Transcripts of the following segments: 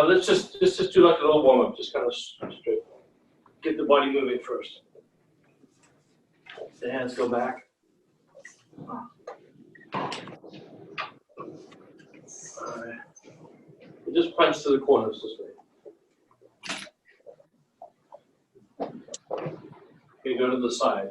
let's just do like a little warm up. Just kind of straight. Get the body moving first. The hands go back. All right. You just punch to the corners this way. Okay, go to the side.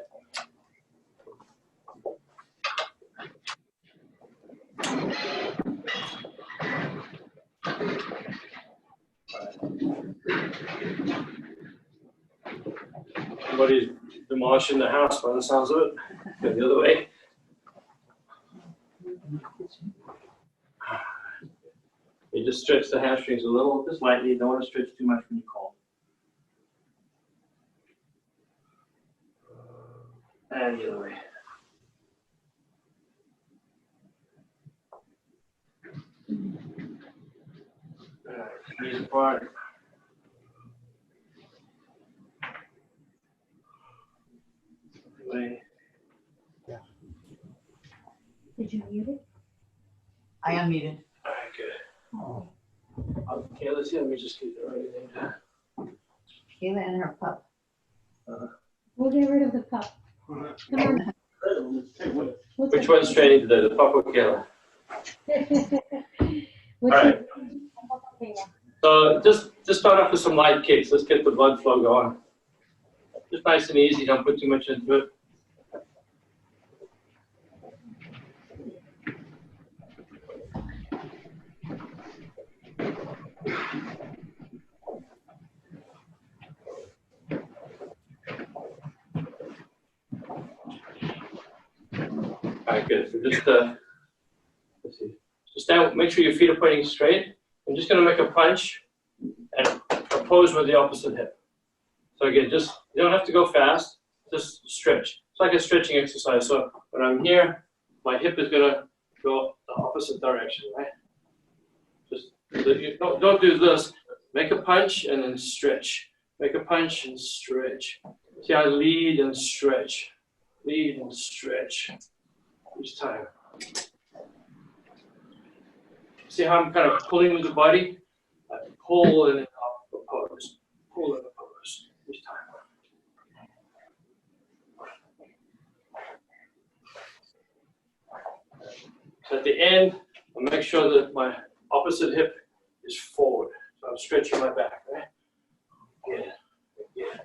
Somebody's demolishing the house by the sounds of it. Go the other way. You just stretch the hamstrings a little, just lightly. You don't want to stretch too much when you call. And the other way. All right, knees apart. Yeah. Did you mute it? I unmuted. All right, good. Okay, let's see. Let me just get the right thing. Kayla and her pup. We'll get rid of the pup. Come on. Which one's training today, the pup or Kayla? All right. So just start off with some light kicks. Let's get the blood flow going. Just nice and easy. Don't put too much into it. All right, good. So just let's see. Just down. Make sure your feet are pointing straight. I'm just going to make a punch and a pose with the opposite hip. So again, just you don't have to go fast. Just stretch. It's like a stretching exercise. So when I'm here, my hip is going to go the opposite direction, right? Just don't do this. Make a punch and then stretch. Make a punch and stretch. See how I lead and stretch. Lead and stretch. Each time. See how I'm kind of pulling with the body? I pull and then up a pose. Pull and a pose. Each time. So at the end, I'll make sure that my opposite hip is forward. So I'm stretching my back, right? Yeah. Yeah.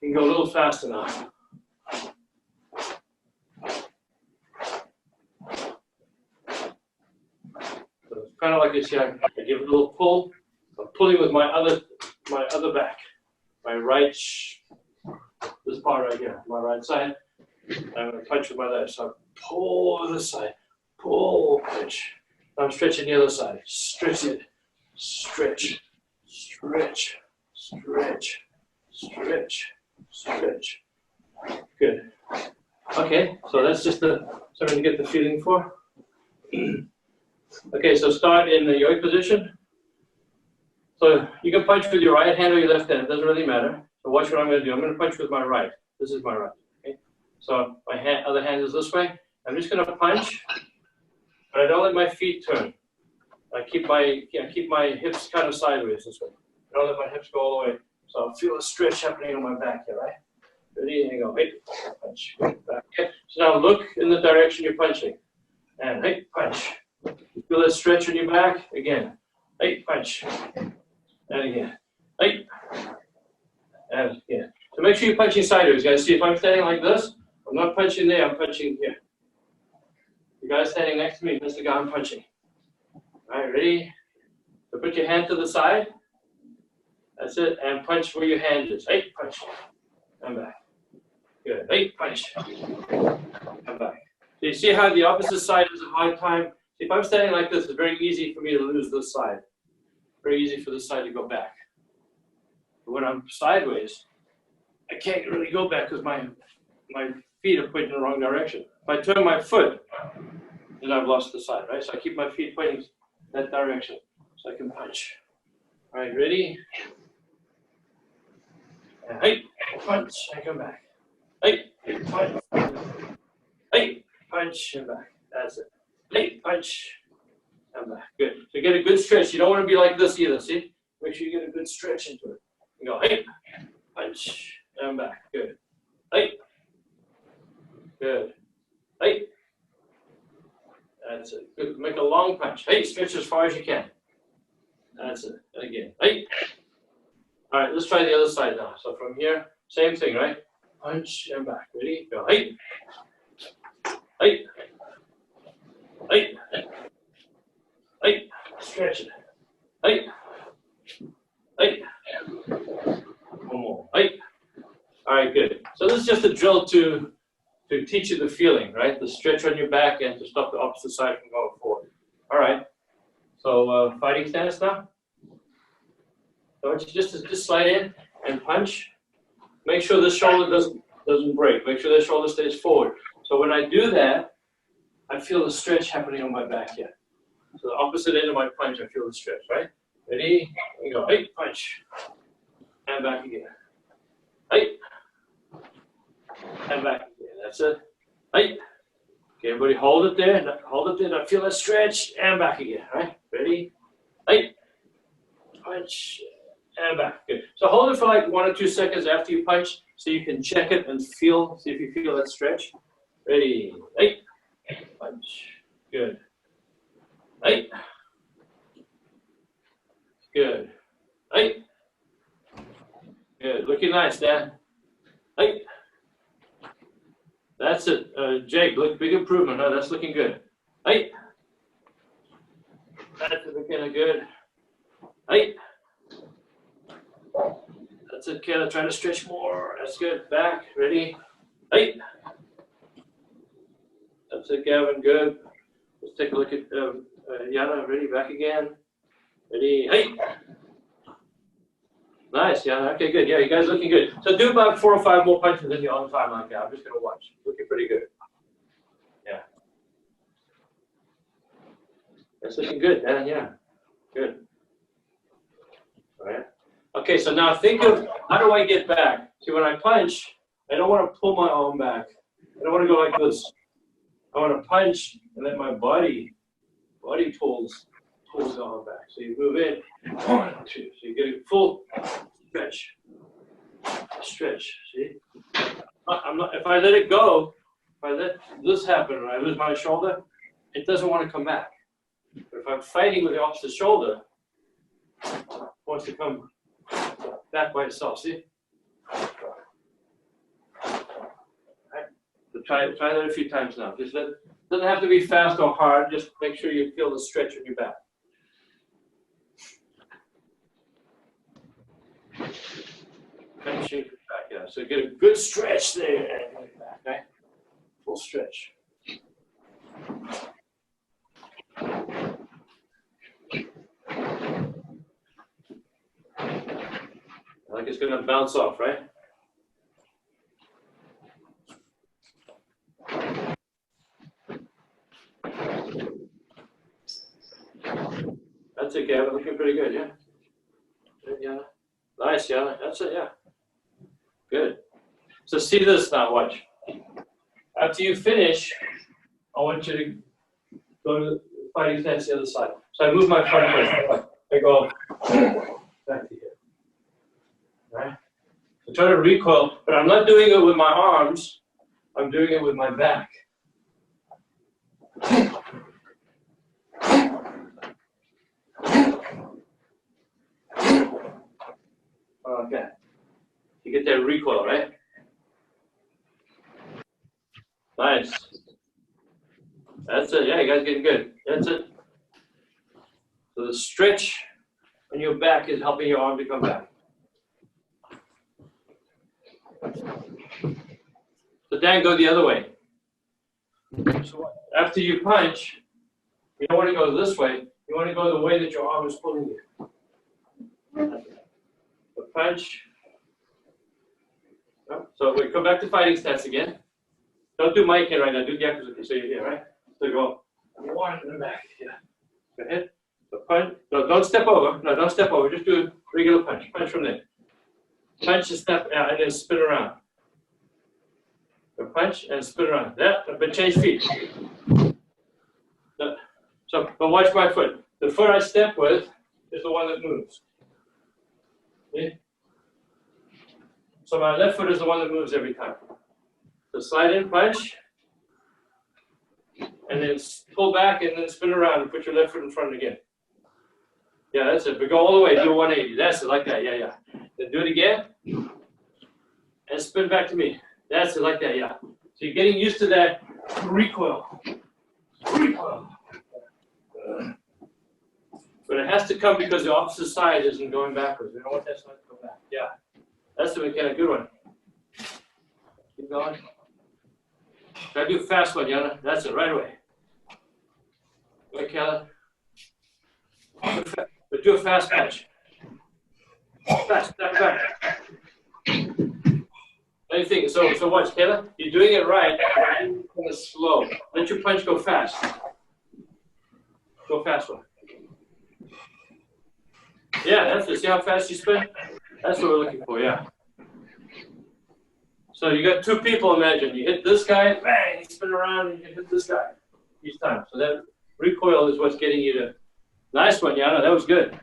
You can go a little faster now. So it's kind of like this here. I give it a little pull. I'm pulling with my other back. My right, this part right here, my right side. I'm going to punch with my left. So I pull to this side. Pull, punch. I'm stretching the other side. Stretch it. Stretch. Stretch. Stretch. Stretch. Stretch. Good. Okay, so that's just something to get the feeling for. Okay, so start in the yoke position. So you can punch with your right hand or your left hand. It doesn't really matter. So watch what I'm going to do. I'm going to punch with my right. This is my right. Okay. So my other hand is this way. I'm just going to punch, but I don't let my feet turn. I keep my hips kind of sideways this way. I don't let my hips go all the way. So I feel a stretch happening on my back here, right? Ready? Here you go. Hey, punch. Back. Okay. So now look in the direction you're punching. And hey, punch. Feel that stretch in your back? Again. Hey, punch. And again. Hey. And again. So make sure you're punching sideways, guys. See, if I'm standing like this, I'm not punching there, I'm punching here. You guys standing next to me, that's the guy I'm punching. All right, ready? So put your hand to the side. That's it. And punch where your hand is. Hey, punch. Come back. Good. Hey, punch. Come back. So you see how the opposite side is a hard time? If I'm standing like this, it's very easy for me to lose this side. Very easy for this side to go back. But when I'm sideways, I can't really go back because my feet are pointing in the wrong direction. If I turn my foot, then I've lost the side, right? So I keep my feet pointing that direction so I can punch. All right, ready? And hey, punch, and come back. Hey, punch. Hey, punch, and back. That's it. Hey, punch, and back. Good. So get a good stretch. You don't want to be like this either, see? Make Make sure you get a good stretch into it. You go, hey, punch, and back. Good. Hey. Good. Hey. That's it. Good. Make a long punch. Hey, stretch as far as you can. That's it. And again. Hey. All right, let's try the other side now. So from here, same thing, right? Punch and back. Ready? Go. Hey. Hey. Hey. Hey. Stretch it. Hey. Hey. One more. Hey. All right, good. So this is just a drill to teach you the feeling, right? The stretch on your back and to stop the opposite side from going forward. All right. So fighting stance now. So I want you just slide in and punch. Make sure the shoulder doesn't break. Make sure the shoulder stays forward. So when I do that, I feel the stretch happening on my back here. So the opposite end of my punch, I feel the stretch, right? Ready? Here we go. Hey, punch. And back again. Hey. And back again. That's it. Hey. Okay, everybody hold it there. Hold it there. Now feel that stretch. And back again. Right? Ready? Hey. Punch. And back. Good. So hold it for like 1 or 2 seconds after you punch so you can check it and feel, see if you feel that stretch. Ready? Hey. Punch. Good. Hey. Good. Hey. Good. Looking nice, Dan. Hey. That's it. Jake, look, big improvement. Oh, that's looking good. Hey. That's looking good. Hey. That's it, Kayla. Try to stretch more. That's good. Back. Ready? Hey. That's it, Gavin. Good. Let's take a look at Yana. Ready? Back again. Ready? Hey. Nice, yeah. Okay, good. Yeah, you guys looking good. So do about 4 or 5 more punches in your own time like that. I'm just going to watch. Looking pretty good. Yeah. That's looking good, Dan. Yeah. Good. All right. Okay, so now think of how do I get back? See, when I punch, I don't want to pull my arm back. I don't want to go like this. I want to punch and let my body pulls the arm back. So you move in, 1, 2. So you get a full stretch. Stretch. See? I'm not. If I let it go, if I let this happen, and I lose my shoulder, it doesn't want to come back. But if I'm fighting with the opposite shoulder, it wants to come back by itself. See? Right. So try that a few times now. Just let. Doesn't have to be fast or hard. Just make sure you feel the stretch in your back. And shake it back, yeah. So get a good stretch there and get it back, okay? Full stretch. Like it's gonna bounce off, right? That's it, Gavin. Looking pretty good, yeah? Good, yeah. Nice, yeah. That's it, yeah. Good. So see this now, watch. After you finish, I want you to go to the fighting stance the other side. So I move my front foot. I go back to here. Right? So try to recoil, but I'm not doing it with my arms. I'm doing it with my back. Okay. You get that recoil, right? Nice. That's it. Yeah, you guys getting good. That's it. So the stretch on your back is helping your arm to come back. So Dan, go the other way. So after you punch, you don't want to go this way. You want to go the way that your arm is pulling you. The punch. So we come back to fighting stance again. Don't do mic in right now. Do the opposite. So you're here, right? So go 1 in the back. Yeah. Go ahead. So punch. No, don't step over. No, don't step over. Just do a regular punch. Punch from there. Punch and step out and then spin around. So punch and spin around. Yeah, but change feet. So, but watch my foot. The foot I step with is the one that moves. Okay. So my left foot is the one that moves every time. So slide in, punch, and then pull back and then spin around and put your left foot in front again. Yeah, that's it. But go all the way, do a 180. That's it, like that. Yeah, yeah. Then do it again. And spin back to me. That's it, like that, yeah. So you're getting used to that recoil. Recoil. But it has to come because the opposite side isn't going backwards. We don't want that side to go back. Yeah. That's the kind of good one. Keep going. Try to do a fast one, Yana. That's it, right away. Go ahead, Kayla. But do a fast punch. Fast, back. Anything. So watch, Kayla. You're doing it right. You're kind of slow. Let your punch go fast. Go fast one. Yeah, that's it. See how fast you spin? That's what we're looking for, yeah. So you got two people, imagine. You hit this guy, bang, you spin around, and you hit this guy each time. So that recoil is what's getting you to. Nice one, Yana. That was good.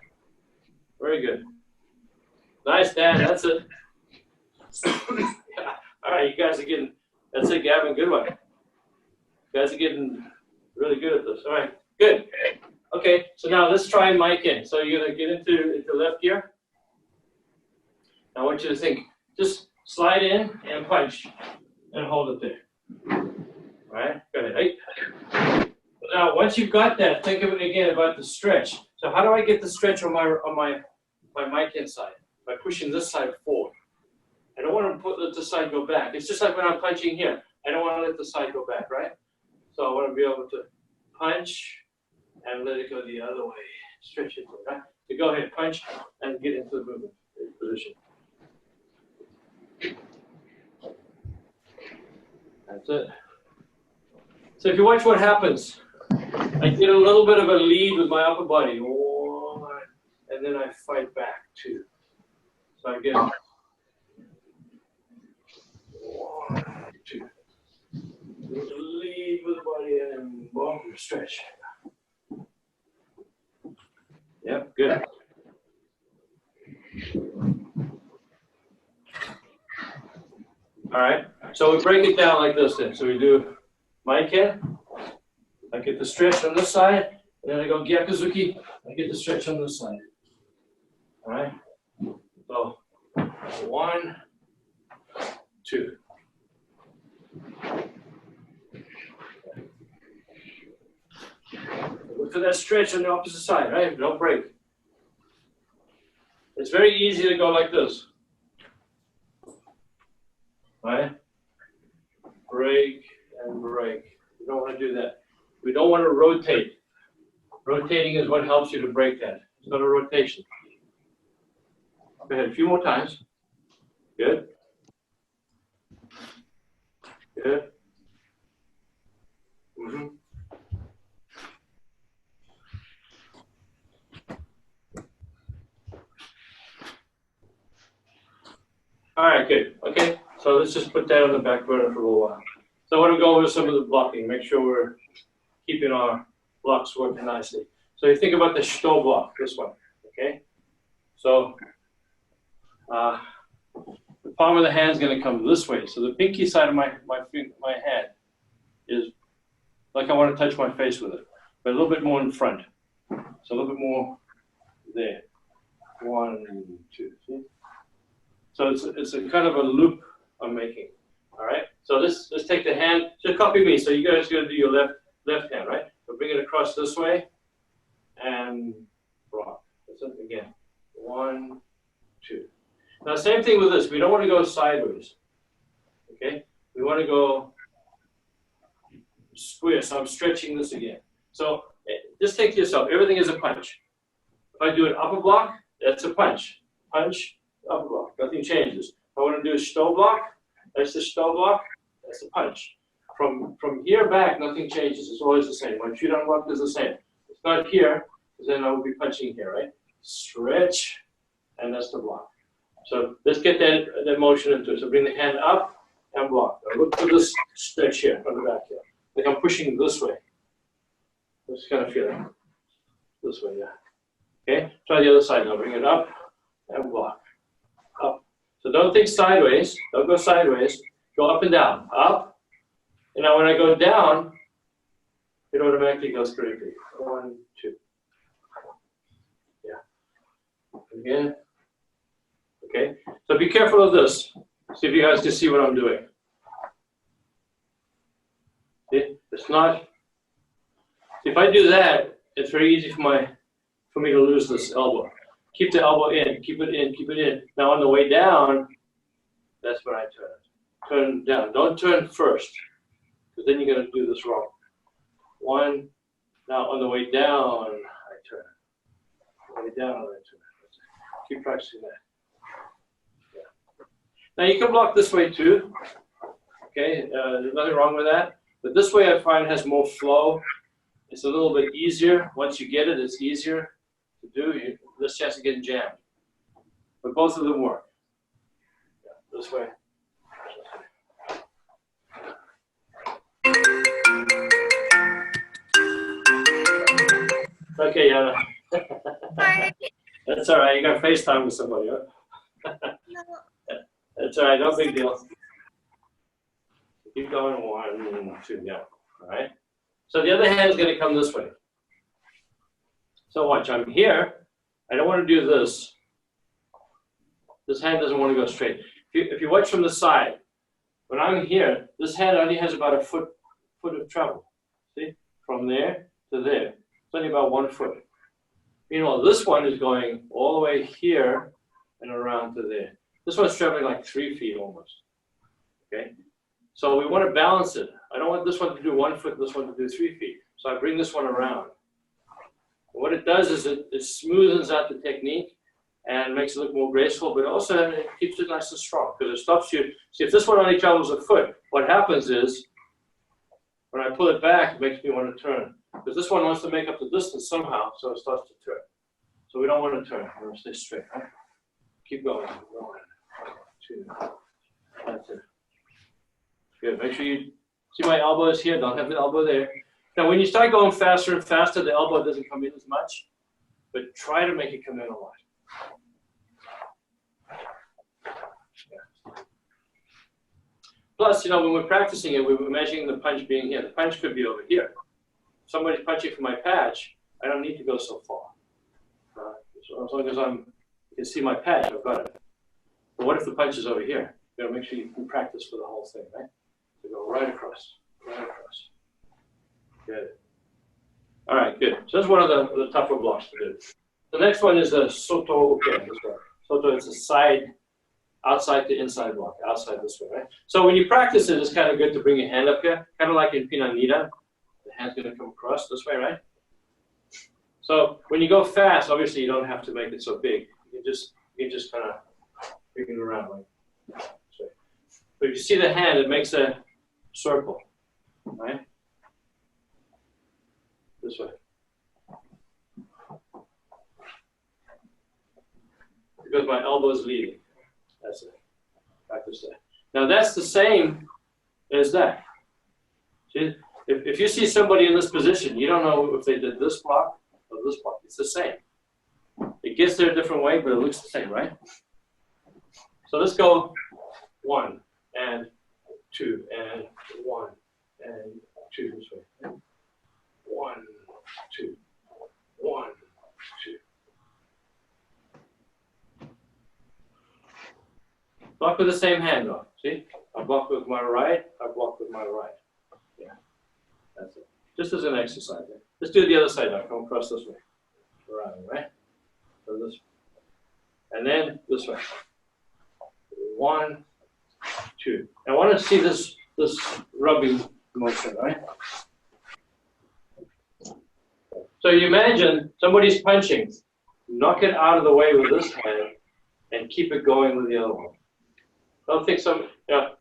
Very good. Nice, Dan. That's it. All right, you guys are getting, that's it, Gavin. Good one. You guys are getting really good at this. All right, good. Okay, so now let's try mic in. So you're going to get into left gear. Now I want you to think, just slide in and punch and hold it there. All right, go ahead. Hey. Now, once you've got that, think of it again about the stretch. So how do I get the stretch on my mic inside? By pushing this side forward. I don't want to let the side go back. It's just like when I'm punching here. I don't want to let the side go back, right? So I want to be able to punch and let it go the other way. Stretch it, right? So go ahead, punch and get into the movement position. That's it. So if you watch what happens, I get a little bit of a lead with my upper body. And then I fight back too. So I get 1, 2. Lead with the body and then boom, stretch. Yep, good. All right, so we break it down like this then. So we do mic in, I get the stretch on this side, and then I go Gyakuzuki, I get the stretch on this side. All right, so 1, 2. Look for that stretch on the opposite side, right? Don't break. It's very easy to go like this. Right? Break and break. We don't want to do that. We don't want to rotate. Rotating is what helps you to break that. It's not a rotation. Go ahead, a few more times. Good. Good. Mm-hmm. All right, good. Okay, so let's just put that on the back burner for a little while. So I want to go over some of the blocking, make sure we're keeping our blocks working nicely. So you think about the Shito block, this one, okay? So the palm of the hand is going to come this way. So the pinky side of my hand is like I want to touch my face with it, but a little bit more in front. So a little bit more there. 1, 2, 3. So it's a kind of a loop I'm making. All right. So let's take the hand. Just copy me. So you guys are going to do your left hand, right? So bring it across this way and rock. That's it again. 1, 2. Now same thing with this. We don't want to go sideways. Okay. We want to go square. So I'm stretching this again. So just think to yourself. Everything is a punch. If I do an upper block, that's a punch. Punch. Upper block, nothing changes. If I want to do a Shito block, that's the Shito block, that's the punch. From here back, nothing changes. It's always the same. My feet unlocked is the same. It's not here, because then I will be punching here, right? Stretch, and that's the block. So let's get that motion into it. So bring the hand up and block. Now look for this stretch here on the back here. Like I'm pushing this way. This kind of feeling. This way, yeah. Okay, try the other side now. Bring it up and block. So don't think sideways. Don't go sideways. Go up and down. Up. And now when I go down, it automatically goes 3 feet. 1, 2. Yeah. Again. Okay. So be careful of this. See if you guys can see what I'm doing. See? It's not. If I do that, it's very easy for me to lose this elbow. Keep the elbow in. Keep it in. Keep it in. Now on the way down, that's when I turn it. Turn down. Don't turn first, because then you're going to do this wrong. 1. Now on the way down, I turn it. On the way down, I turn it. Keep practicing that. Yeah. Now you can block this way too. Okay, there's nothing wrong with that. But this way I find has more flow. It's a little bit easier. Once you get it, it's easier to do. Less chance of getting jammed. But both of them work. Yeah, this way. Okay, Yana. That's all right. You got FaceTime with somebody, huh? That's all right. No big deal. Keep going. 1, 2, yeah. All right. So the other hand is going to come this way. So watch. I'm here. I don't want to do this. This hand doesn't want to go straight. If you watch from the side, when I'm here, this hand only has about a foot of travel. See, from there to there. It's only about 1 foot. Meanwhile, this one is going all the way here and around to there. This one's traveling like 3 feet almost. Okay? So we want to balance it. I don't want this one to do 1 foot, this one to do 3 feet. So I bring this one around. And what it does is it smoothens out the technique and makes it look more graceful, but also it keeps it nice and strong because it stops you. See, if this one only travels a foot, what happens is when I pull it back, it makes me want to turn. Because this one wants to make up the distance somehow, so it starts to turn. So we don't want to turn. We want to stay straight. Right? Keep going. 1, 2. That's it. Good. Make sure you see my elbow is here. Don't have the elbow there. Now, when you start going faster and faster, the elbow doesn't come in as much, but try to make it come in a lot. Yeah. Plus, when we're practicing it, we're imagining the punch being here. The punch could be over here. If somebody's punching from my patch, I don't need to go so far. So as long as you can see my patch, I've got it. But what if the punch is over here? You got to make sure you can practice for the whole thing, right? So go right across, right across. Good. All right, good. So that's one of the tougher blocks to do. The next one is a soto. Okay, this one. Soto is a side, outside to inside block, outside this way, right? So when you practice it, it's kind of good to bring your hand up here, kind of like in Pinanita. The hand's going to come across this way, right? So when you go fast, obviously you don't have to make it so big. You can just kind of bring it around like this way. But if you see the hand, it makes a circle, right? This way. Because my elbow is leading. That's it. Practice that. Now that's the same as that. See, if you see somebody in this position, you don't know if they did this block or this block. It's the same. It gets there a different way, but it looks the same, right? So let's go 1 and 2 and 1 and 2 this way. 1, 2, 1, 2. Block with the same hand though. See? I block with my right, I block with my right. Yeah. That's it. Just as an exercise. Right? Let's do the other side now. Come across this way. Around, right? So this way. And then this way. 1, 2. I want to see this rubbing motion, right? So you imagine somebody's punching, knock it out of the way with this hand, and keep it going with the other one. Don't think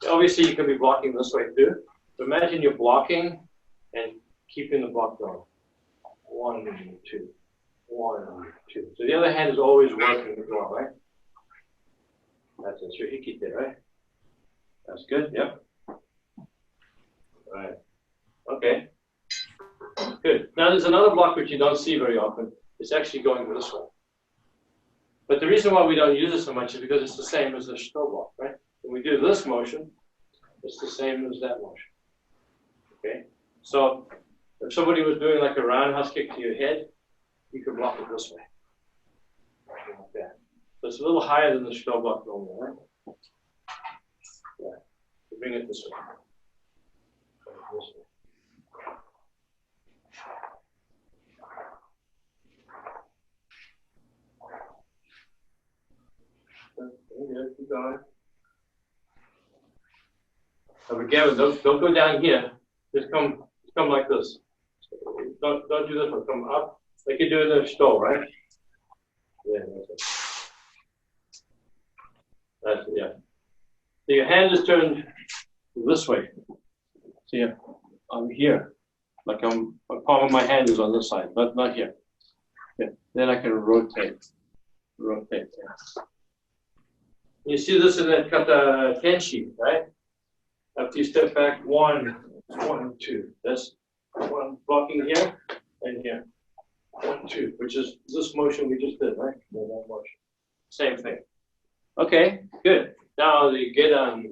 obviously you can be blocking this way too. But imagine you're blocking and keeping the block going. 1, 2, 1, 2. So the other hand is always working as well, right? That's it. Your hiki there, right? That's good. Yep. All right. Okay. Good. Now there's another block which you don't see very often. It's actually going this way. But the reason why we don't use it so much is because it's the same as the Stoll, right? When we do this motion, it's the same as that motion. Okay? So if somebody was doing like a roundhouse kick to your head, you could block it this way. Like that. So it's a little higher than the Stoll block normally, right? Yeah. So bring it this way. Yeah, keep going. But Gavin, don't go down here. Just come like this. Don't do this one. Come up like you're doing the Stoll, right? Yeah, that's it. That's it, yeah. So your hand is turned this way. So yeah, I'm here. Like the palm of my hand is on this side, not here. Yeah. Then I can rotate. Yeah. You see this in that kata tenshi, right? After you step back, 1, 2. That's one blocking here and here. 1, 2, which is this motion we just did, right? That motion. Same thing. Okay, good. Now the gedan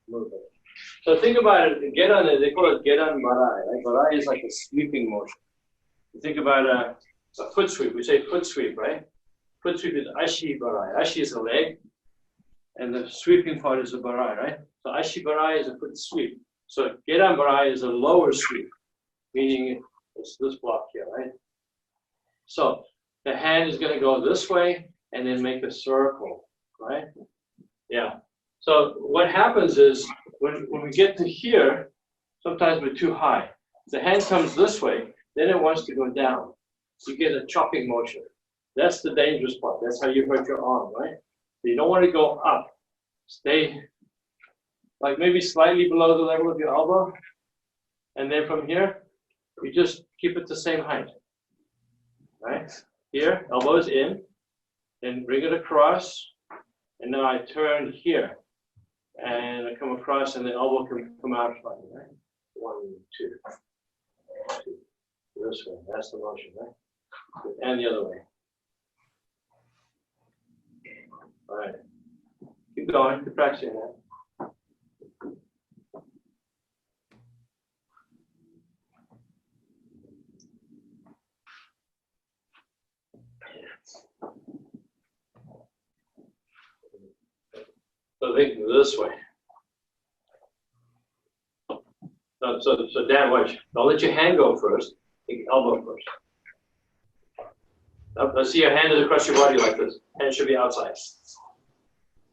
movement. So think about it. The gedan, they call it gedan barai. Right? Barai is like a sweeping motion. You think about a foot sweep. We say foot sweep, right? Foot sweep is ashi barai. Ashi is a leg. And the sweeping part is a barai, right? So ashi barai is a foot sweep. So gedan barai is a lower sweep, meaning it's this block here, right? So the hand is going to go this way and then make a circle, right? Yeah. So what happens is when we get to here, sometimes we're too high. The hand comes this way, then it wants to go down. You get a chopping motion. That's the dangerous part. That's how you hurt your arm, right? You don't want to go up. Stay like maybe slightly below the level of your elbow. And then from here, you just keep it the same height. Right? Here, elbow is in. Then bring it across. And now I turn here. And I come across and the elbow can come out slightly, right? 1, 2. 2. This way. That's the motion, right? And the other way. All right. Keep going. Keep practicing that. So think this way. So Dan, watch. Don't let your hand go first. Take your elbow first. Now, let's see your hand is across your body like this. Hand should be outside.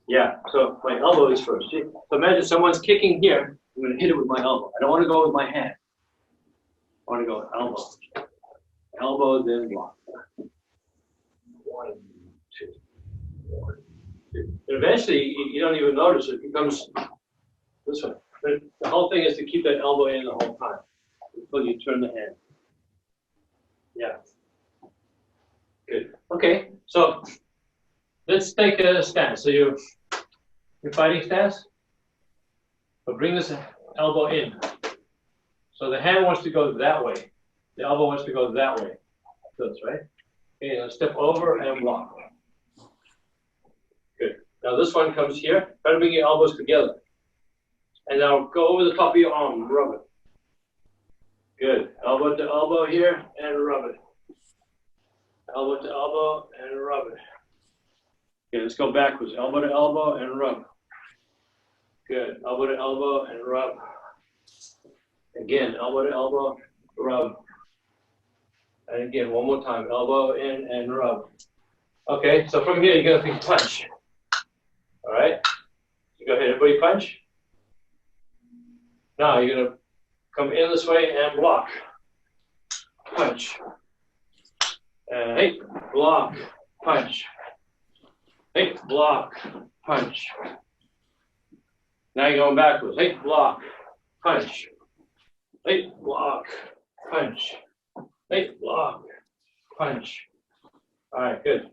Yeah, so my elbow is first. See? So imagine someone's kicking here. I'm going to hit it with my elbow. I don't want to go with my hand. I want to go with elbow. Elbow, then block. 1, 2. 1, 2. And eventually, you don't even notice it becomes this way. But the whole thing is to keep that elbow in the whole time until you turn the hand. Yeah. Good. Okay, so let's take a stance. So you're fighting stance. But bring this elbow in. So the hand wants to go that way. The elbow wants to go that way. This, right? Okay, now step over and block. Good. Now this one comes here. Try to bring your elbows together. And now go over the top of your arm, rub it. Good. Elbow to elbow here and rub it. Elbow to elbow and rub it. Okay, let's go backwards. Elbow to elbow and rub. Good. Elbow to elbow and rub. Again, elbow to elbow, rub. And again, one more time. Elbow in and rub. Okay, so from here, you're going to think punch. All right? So go ahead, everybody punch. Now you're going to come in this way and block. Punch. And hey, block, punch. Hey, block, punch. Now you're going backwards. Hey, block, punch. Hey, block, punch. Hey, block, punch. All right, good.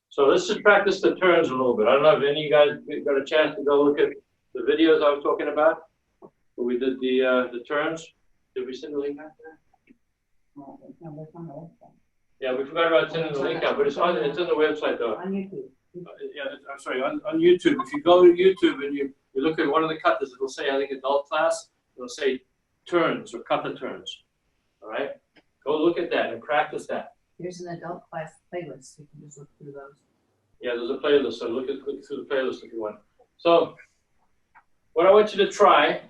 So let's just practice the turns a little bit. I don't know if any of you guys got a chance to go look at the videos I was talking about, where we did the turns. Did we send the link back there? Yeah, we forgot about sending the link out, but it's on the website though. On YouTube. Yeah, I'm sorry, on YouTube. If you go to YouTube and you look at one of the cutters, it'll say, I think, adult class. It'll say turns or cutter turns. All right? Go look at that and practice that. Here's an adult class playlist. You can just look through those. Yeah, there's a playlist, so look through the playlist if you want. So, what I want you to try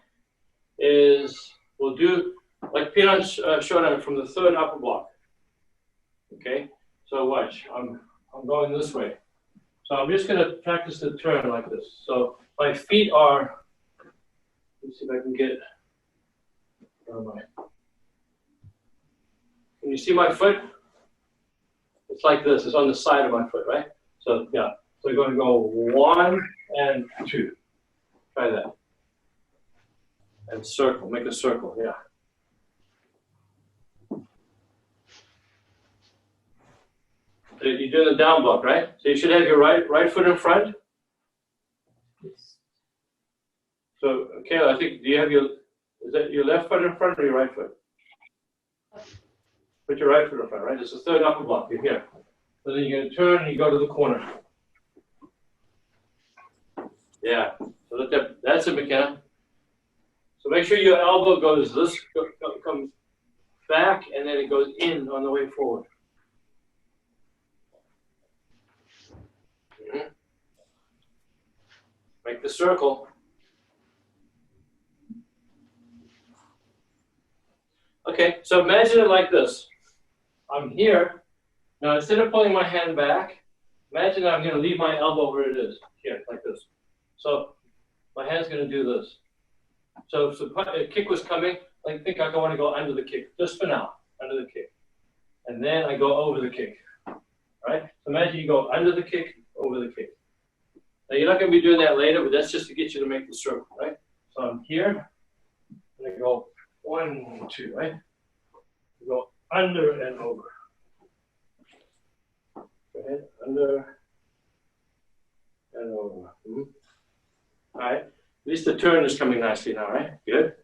is, we'll do, like Peter showed on from the third upper block. Okay? So watch, I'm going this way. So I'm just gonna practice the turn like this. So my feet are, let's see if I can get, where am I? Can you see my foot? It's like this, it's on the side of my foot, right? So yeah, so you're gonna go 1 and 2. Try that. And circle, make a circle, yeah. So you're doing the down block, right? So you should have your right foot in front. So, Kayla, I think, do you have is that your left foot in front or your right foot? Put your right foot in front, right? It's the third upper block, you're here. So then you're gonna turn and you go to the corner. Yeah, so that's it, McKenna. So make sure your elbow goes this, comes back, and then it goes in on the way forward. Make the circle. Okay, so imagine it like this. I'm here. Now instead of pulling my hand back, imagine I'm going to leave my elbow where it is. Here, like this. So my hand's going to do this. So if the kick was coming, I think I want to go under the kick, just for now, under the kick. And then I go over the kick. All right? So imagine you go under the kick, over the kick. Now you're not going to be doing that later, but that's just to get you to make the circle, right? So I'm here, and I go 1, 2, right? Go under and over. Go ahead, under and over. Mm-hmm. All right. At least the turn is coming nicely now, right? Good.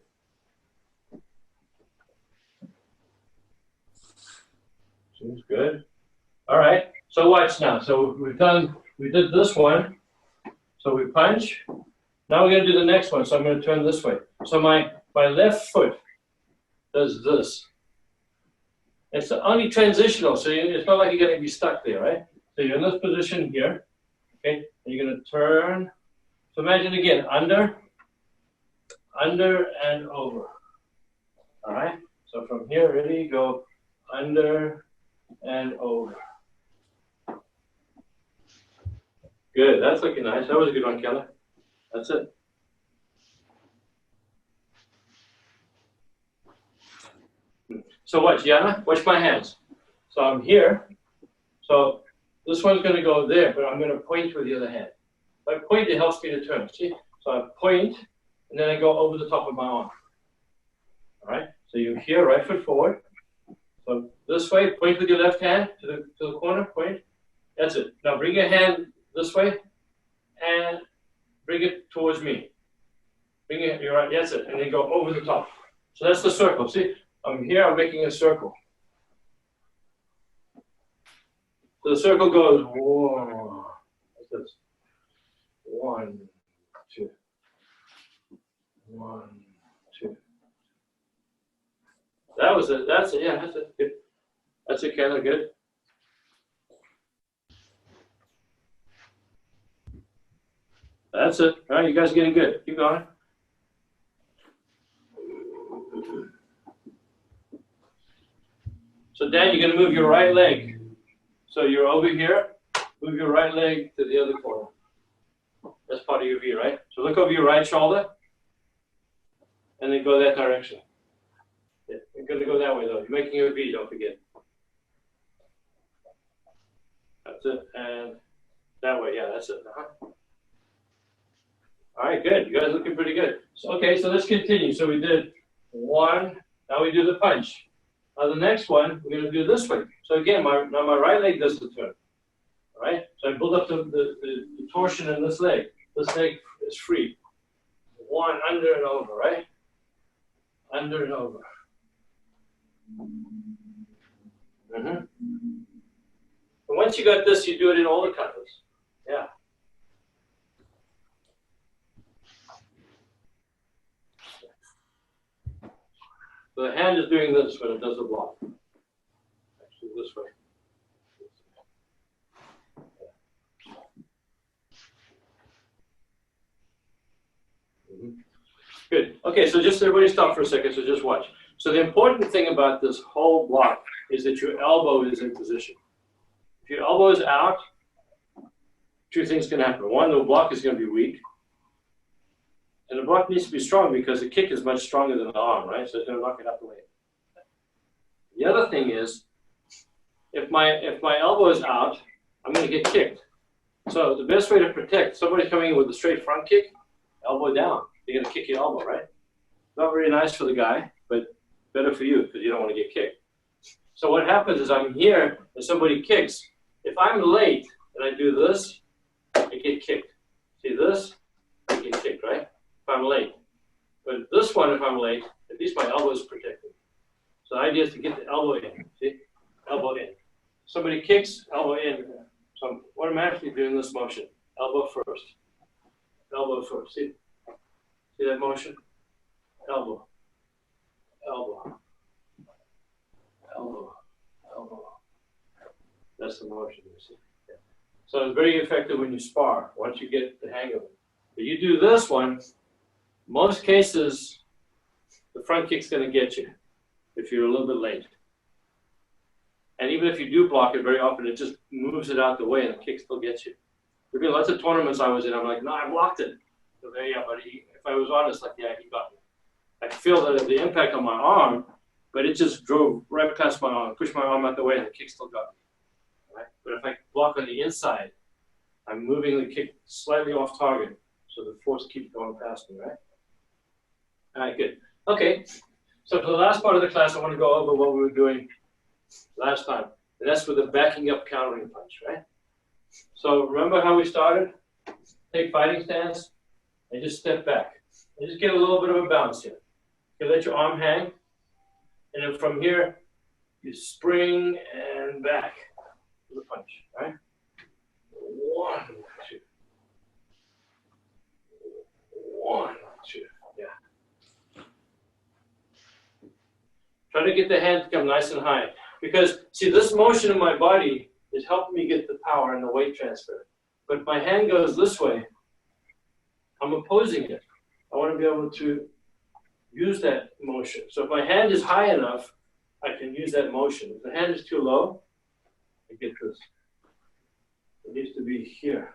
Seems good. All right. So watch now. So we did this one. So we punch. Now we're going to do the next one. So I'm going to turn this way. So my left foot does this. It's only transitional, so it's not like you're going to be stuck there, right? So you're in this position here, okay? And you're going to turn. So imagine again, under and over. All right? So from here, ready, go under and over. Good, that's looking nice. That was a good one, Kelly. That's it. So watch, Yana, watch my hands. So I'm here. So this one's going to go there, but I'm going to point with the other hand. If I point, it helps me to turn. See? So I point, and then I go over the top of my arm. All right? So you're here, right foot forward. So this way, point with your left hand to the corner, point. That's it. Now bring your hand this way, and bring it towards me. Bring it, you're right, that's it. And then go over the top. So that's the circle. See? I'm here, I'm making a circle. So the circle goes, whoa, like this. 1, 2. 1, 2. That was it. That's it. Yeah, that's it. Good. That's it, Kendall. Good. That's it. All right, you guys are getting good. Keep going. So, Dan, you're going to move your right leg. So you're over here. Move your right leg to the other corner. That's part of your V, right? So look over your right shoulder, and then go that direction. Yeah, you're going to go that way, though. You're making a V, don't forget. That's it. And that way, yeah, that's it. All right, good. You guys are looking pretty good. So, okay, so let's continue. So we did 1. Now we do the punch. Now the next one, we're going to do this way. So again, now my right leg does the turn. All right? So I build up the torsion in this leg. This leg is free. 1, under and over, right? Under and over. And once you got this, you do it in all the katas. Yeah. So the hand is doing this when it does the block. Actually, this way. Good. Okay, so just everybody stop for a second, so just watch. So the important thing about this whole block is that your elbow is in position. If your elbow is out, two things can happen. One, the block is going to be weak. And the block needs to be strong because the kick is much stronger than the arm, right? So it's going to knock it out the way. The other thing is, if my elbow is out, I'm going to get kicked. So the best way to protect, somebody coming in with a straight front kick, elbow down. You're going to kick your elbow, right? Not very nice for the guy, but better for you because you don't want to get kicked. So what happens is I'm here and somebody kicks. If I'm late and I do this, I get kicked. See this? I get kicked, right? If I'm late. But this one, if I'm late, at least my elbow is protected. So the idea is to get the elbow in. See? Elbow in. Somebody kicks, elbow in. So I'm automatically doing this motion. Elbow first. Elbow first. See? See that motion? Elbow. Elbow. Elbow. Elbow. That's the motion, you see. Yeah. So it's very effective when you spar, once you get the hang of it. But you do this one, most cases, the front kick's going to get you if you're a little bit late. And even if you do block it, very often it just moves it out the way and the kick still gets you. There've been lots of tournaments I was in, I'm like, no, I blocked it. So there, yeah, but if I was honest, like, yeah, he got me. I feel the impact on my arm, but it just drove right past my arm, pushed my arm out the way, and the kick still got me. Right? But if I block on the inside, I'm moving the kick slightly off target, so the force keeps going past me, right? All right, good. Okay, so for the last part of the class, I want to go over what we were doing last time, and that's with the backing up countering punch, right? So remember how we started? Take fighting stance, and just step back. And just get a little bit of a bounce here. You let your arm hang, and then from here, you spring and back to the punch, right? 1, 2. 1, 2, yeah. Try to get the hand to come nice and high. Because, see, this motion of my body is helping me get the power and the weight transfer. But if my hand goes this way, I'm opposing it. I want to be able to use that motion. So if my hand is high enough, I can use that motion. If the hand is too low, I get this. It needs to be here,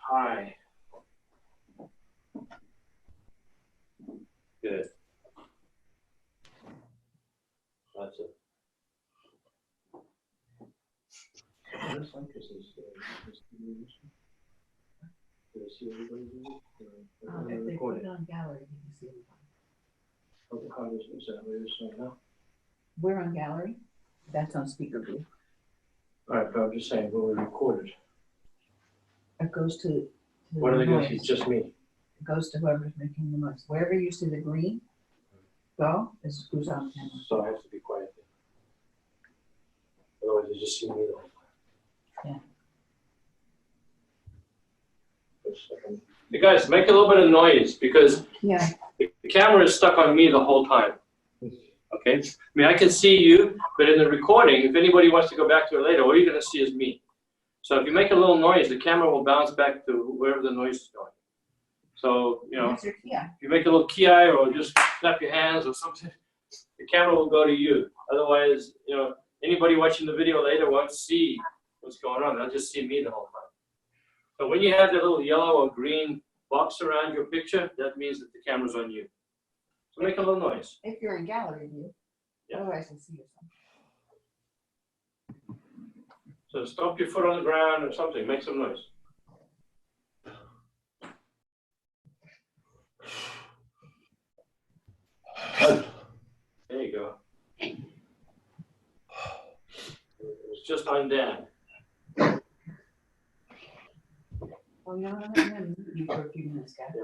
high. Good. That's it. If they put it on gallery, you can see everybody. We're on gallery. That's on speaker view. All right, but I'm just saying, when we recorded, It goes to what are they going to see? noise. Just me. It goes to whoever's making the noise. Wherever you see the green go, is who's on camera. So I have to be quiet. Otherwise, they just see me the whole time. Yeah. Hey guys, make a little bit of noise because Yeah. the camera is stuck on me the whole time. Okay? I mean, I can see you, but in the recording, if anybody wants to go back to it later, all you're going to see is me. So if you make a little noise, the camera will bounce back to wherever the noise is going. So, you know, That's your key. if you make a little ki or just clap your hands or something, the camera will go to you. Otherwise, you know, anybody watching the video later won't see what's going on. They'll just see me the whole time. So when you have the little yellow or green box around your picture, that means that the camera's on you. So make a little noise. If you're in gallery view, Yeah. otherwise you'll see yourself. So stomp your foot on the ground or something. Make some noise. There you go. It's just on Dan. Well, you know what? I'm gonna mute you for a few minutes, guys.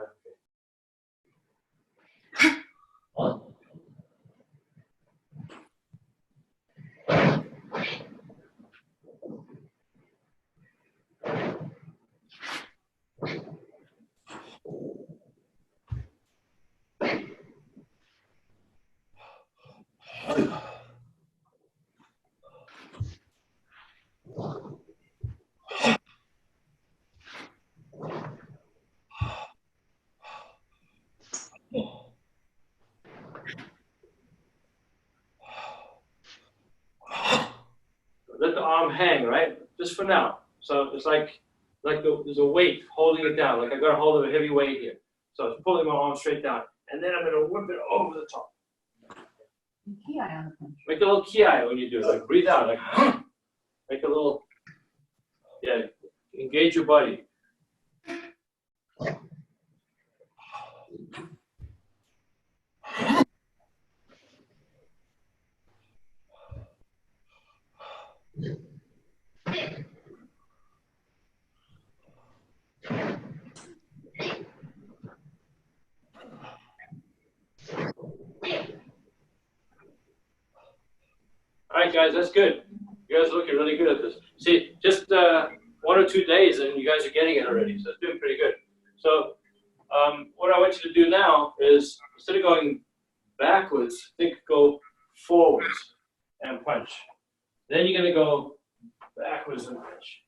Yeah. let the arm hang, right? Just for now. So it's like there's a weight holding it down. Like I got a hold of a heavy weight here. So it's pulling my arm straight down. And then I'm going to whip it over the top. Key eye on the punch. Make a little ki when you do it. Like breathe out. Like make a little, yeah, engage your body. All right, guys, that's good. You guys are looking really good at this. See, just 1 or 2 days, and you guys are getting it already. So it's doing pretty good. So what I want you to do now is, instead of going backwards, go forwards and punch. Then you're going to go backwards and punch.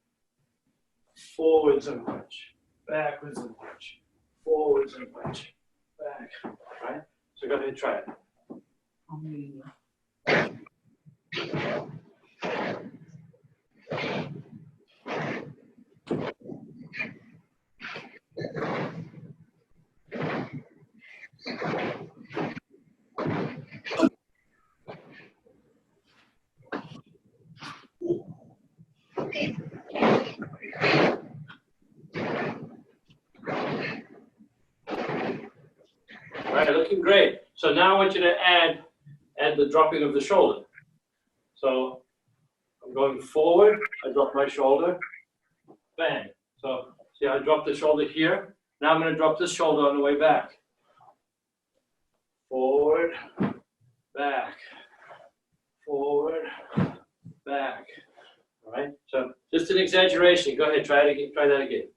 Forwards and punch. Backwards and punch. Forwards and punch. Back. All right? So go ahead and try it. All right, looking great. So now I want you to add the dropping of the shoulder. So I'm going forward, I drop my shoulder, bang. So see, I drop the shoulder here. Now I'm going to drop this shoulder on the way back. Forward, back, forward, back. All right, so just an exaggeration. Go ahead, try it again. Try that again.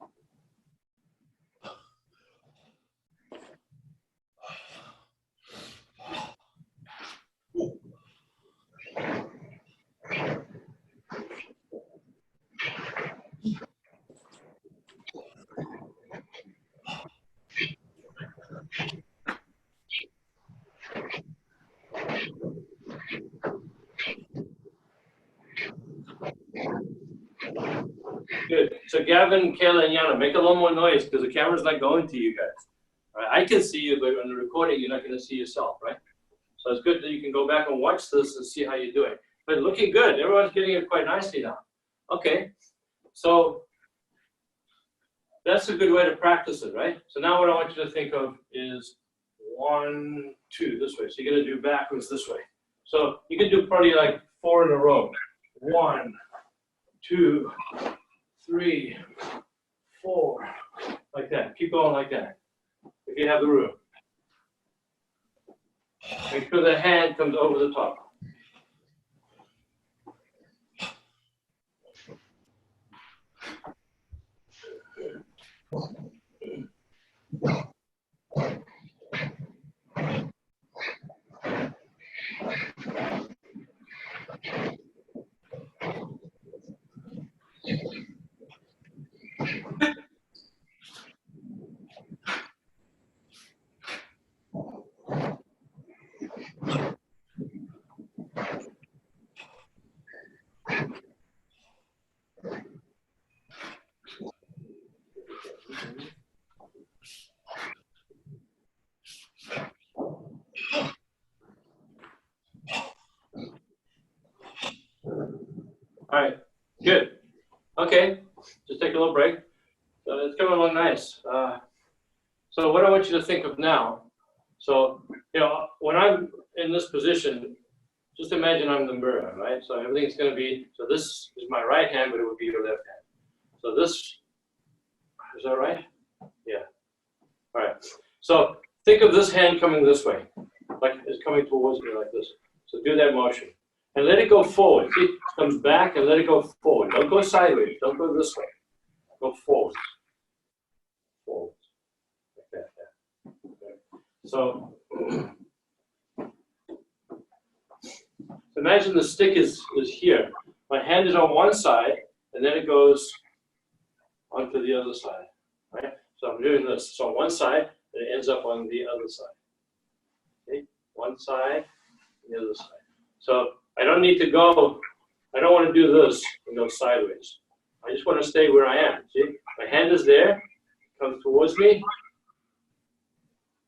Good. So Gavin, Kayla, and Yana, make a little more noise because the camera's not going to you guys. All right? I can see you, but on the recording, you're not going to see yourself, right? So it's good that you can go back and watch this and see how you're doing. But looking good. Everyone's getting it quite nicely now. Okay. So that's a good way to practice it, right? So now what I want you to think of is 1, 2, this way. So you're going to do backwards this way. So you can do probably like 4 in a row. 1, 2, 3, 4, like that. Keep going like that, if you have the room. Make sure the hand comes over the top. All right, good. Okay, just take a little break. So it's coming along nice. So what I want you to think of now, so, you know, when I'm in this position, just imagine I'm the mirror, right? So everything's going to be, so this is my right hand, but it would be your left hand. So this, is that right? Yeah. All right. So think of this hand coming this way, like it's coming towards me like this. So do that motion. And let it go forward. See, it comes back and let it go forward. Don't go sideways. Don't go this way. Go forward. Forward. Like that. Yeah. Okay. So imagine the stick is here. My hand is on one side, and then it goes onto the other side. Right? So I'm doing this. So on one side, and it ends up on the other side. Okay? One side, and the other side. So I don't need to go I don't want to do this and go sideways. I just want to stay where I am. See, my hand is there, comes towards me,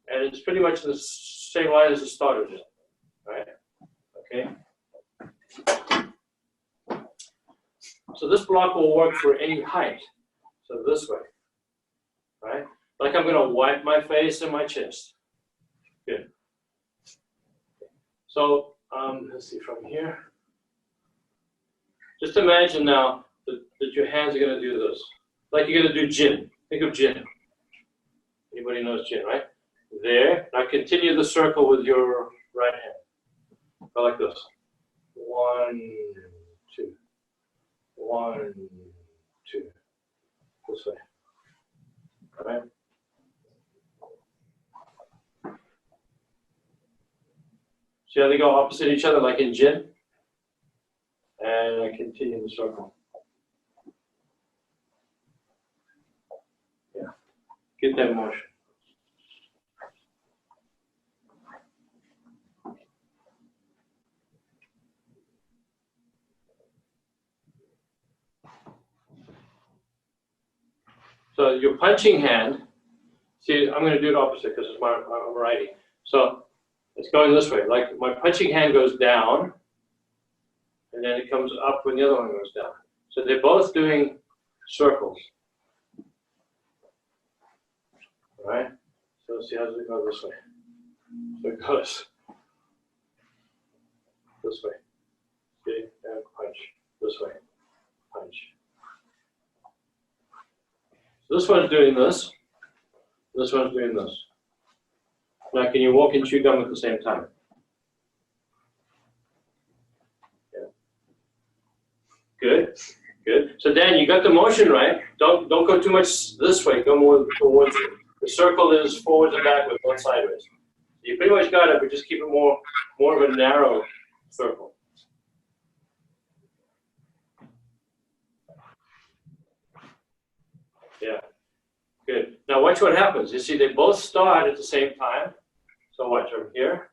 and it's pretty much the same line as it started in. Right? Okay. So this block will work for any height. So this way, right? Like I'm going to wipe my face and my chest. Good. So let's see from here. Just imagine now that your hands are going to do this. Like you're going to do gin. Think of gin. Anybody knows gin, right? There. Now continue the circle with your right hand. Go like this. 1, 2. 1, 2. This way. All right? See how they go opposite each other like in gin? And I continue the circle. Yeah. Get that motion. So your punching hand, see, I'm going to do it opposite because I'm righty. So it's going this way. Like my punching hand goes down, and then it comes up when the other one goes down. So they're both doing circles. All right? So let's see, how does it go this way? So it goes this way. See? And punch. This way. Punch. So this one's doing this. This one's doing this. Now, can you walk and chew gum at the same time? Yeah. Good, good. So Dan, you got the motion right. Don't go too much this way. Go more towards it. The circle is forwards and backwards, not sideways. You pretty much got it, but just keep it more of a narrow circle. Yeah. Good. Now watch what happens. You see, they both start at the same time. So watch from here.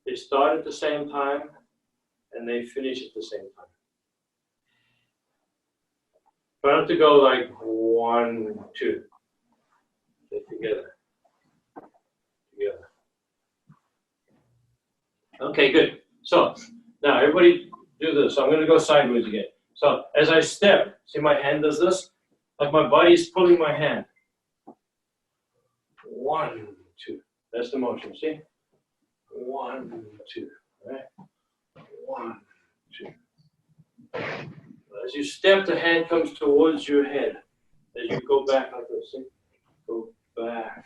They start at the same time, and they finish at the same time. Try not to go like 1, 2. Get together. Together. Okay, good. So now everybody do this. So I'm going to go sideways again. So as I step, see my hand does this? Like my body's pulling my hand. 1, 2. That's the motion, see? 1, 2. Right? 1, 2. As you step, the hand comes towards your head. As you go back like this, see? Go back.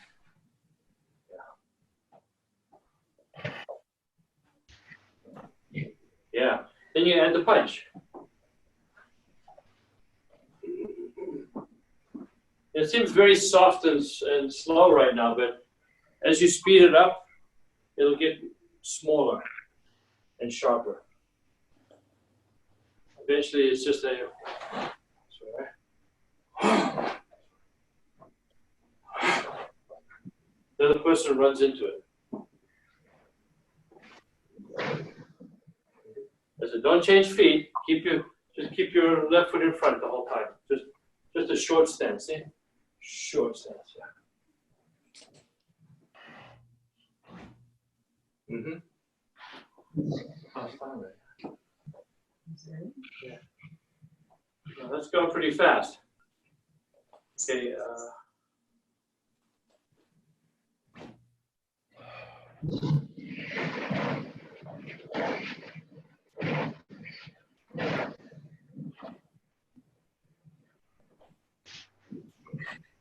Yeah. Yeah. Then you add the punch. It seems very soft and slow right now, but as you speed it up, it'll get smaller and sharper. Eventually, it's just a. The other person runs into it. I said, don't change feet. Just keep your left foot in front the whole time. Just a short stance. See, short stance. Yeah. Oh, finally. Yeah. Now, let's go pretty fast. Okay.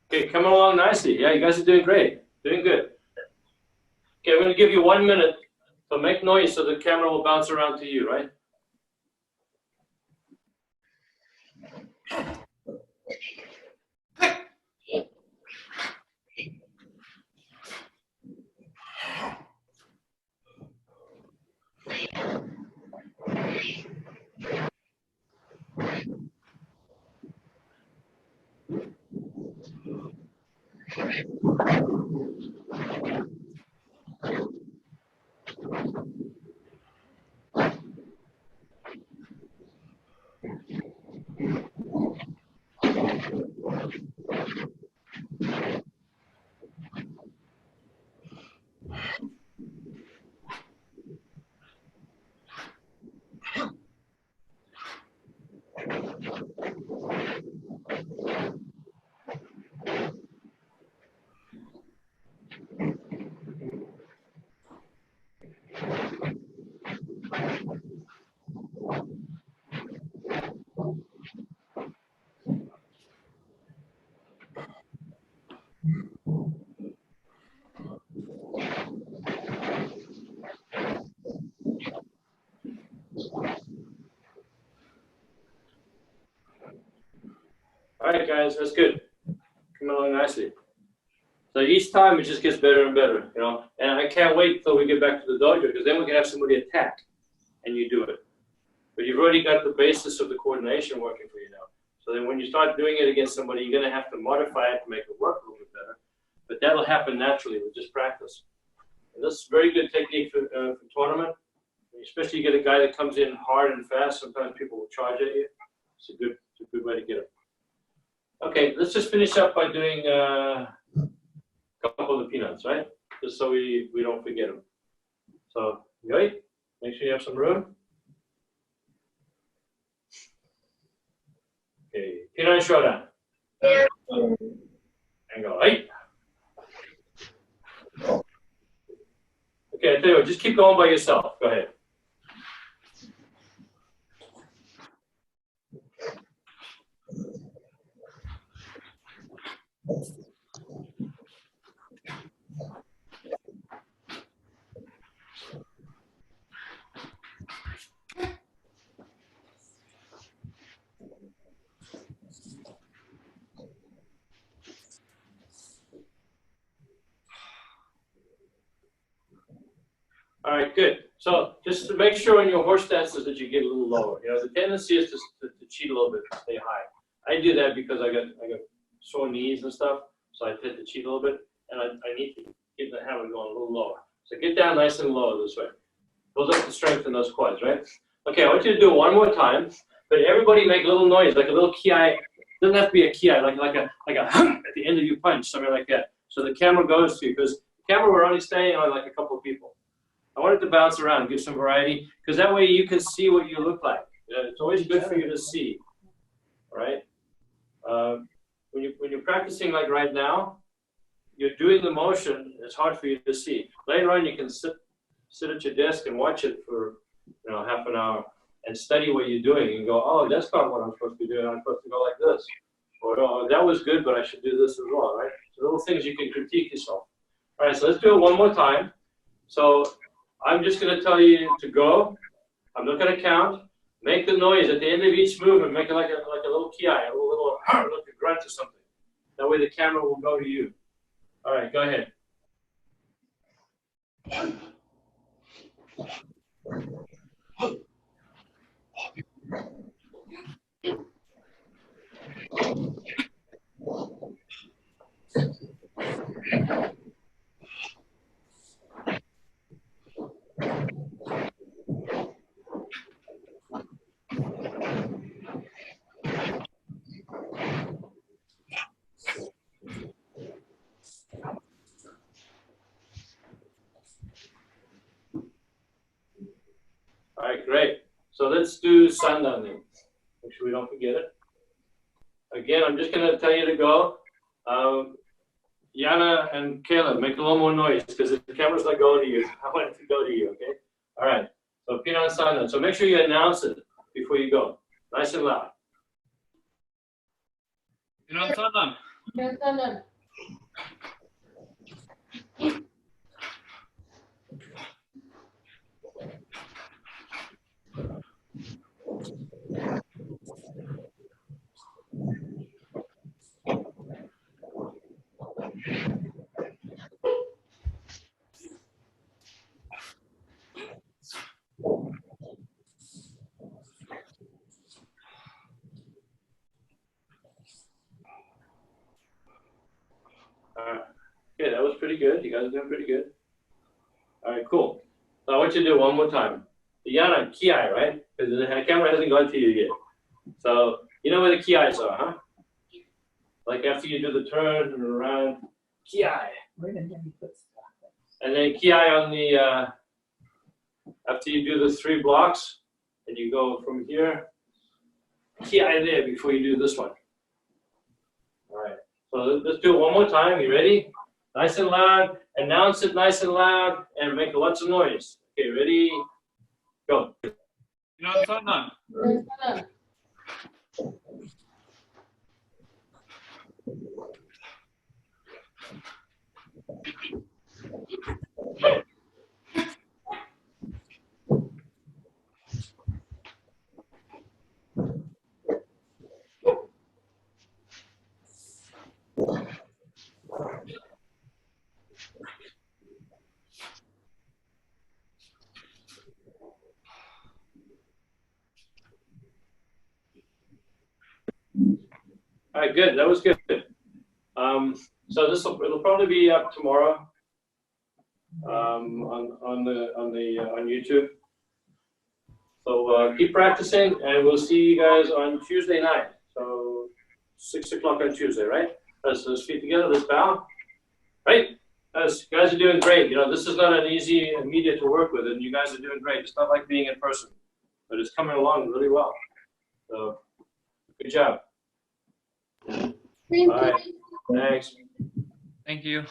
Okay, coming along nicely. Yeah, you guys are doing great. Doing good. Okay, I'm going to give you 1 minute. So make noise so the camera will bounce around to you, right? right, guys, that's good. Coming along nicely. So each time it just gets better and better, you know. And I can't wait till we get back to the dojo because then we can have somebody attack and you do it. But you've already got the basis of the coordination working for you now. So then when you start doing it against somebody, you're going to have to modify it to make it work a little bit better. But that'll happen naturally with just practice. And this is a very good technique for tournament. Especially you get a guy that comes in hard and fast. Sometimes people will charge at you. It's a good way to get it. Okay, let's just finish up by doing a couple of the peanuts, right? Just so we don't forget them. So, Yoi, make sure you have some room. Okay, peanut showdown. And go, right? Okay, I tell you what, just keep going by yourself. Go ahead. All right, good. So just to make sure in your horse stances that you get a little lower. You know, the tendency is to cheat a little bit, to stay high. I do that because I got sore knees and stuff, so I tend to cheat a little bit, and I need to get the hammer going a little lower. So get down nice and low this way. Build up the strength in those quads, right? Okay, I want you to do it one more time, but everybody make a little noise, like a little ki. It doesn't have to be a ki, like a hum at the end of your punch, something like that. So the camera goes to you, because the camera we're only staying on like a couple of people. I want it to bounce around, give some variety, because that way you can see what you look like. It's always good for you to see, all right? When you're practicing like right now, you're doing the motion. It's hard for you to see. Later on, you can sit at your desk and watch it for half an hour and study what you're doing and go, oh, that's not what I'm supposed to be doing. I'm supposed to go like this, or oh, that was good, but I should do this as well, right? So little things you can critique yourself. All right, so let's do it one more time. So I'm just going to tell you to go. I'm not going to count. Make the noise at the end of each movement. Make it like a little ki, a little grunt or something. That way the camera will go to you. All right, go ahead. All right, great. So let's do Sandan then. Make sure we don't forget it. Again, I'm just going to tell you to go. Yana and Caleb, make a little more noise because the camera's not going to you. I want it to go to you, okay? All right. So Pinan Sandan. So make sure you announce it before you go. Nice and loud. Pinan Sandan. Pinan Sandan. Okay, that was pretty good. You guys are doing pretty good. All right, cool. So I want you to do it one more time. Yana, ki, right? Because the camera hasn't gone to you yet. So you know where the ki are, huh? Like after you do the turn and around, ki. And then ki on the, after you do the 3 blocks, and you go from here, ki there before you do this one. All right. So let's do it one more time. You ready? Nice and loud. Announce it nice and loud and make lots of noise. Okay, ready? Go. Pinan Sandan. All right, good. That was good. So it'll probably be up tomorrow on YouTube. So keep practicing, and we'll see you guys on Tuesday night. So 6 o'clock on Tuesday, right? Let's feet together. Let's bow. Right? You guys are doing great. You know, this is not an easy media to work with, and you guys are doing great. It's not like being in person, but it's coming along really well. So good job. Thank All right. Thanks. Thank you.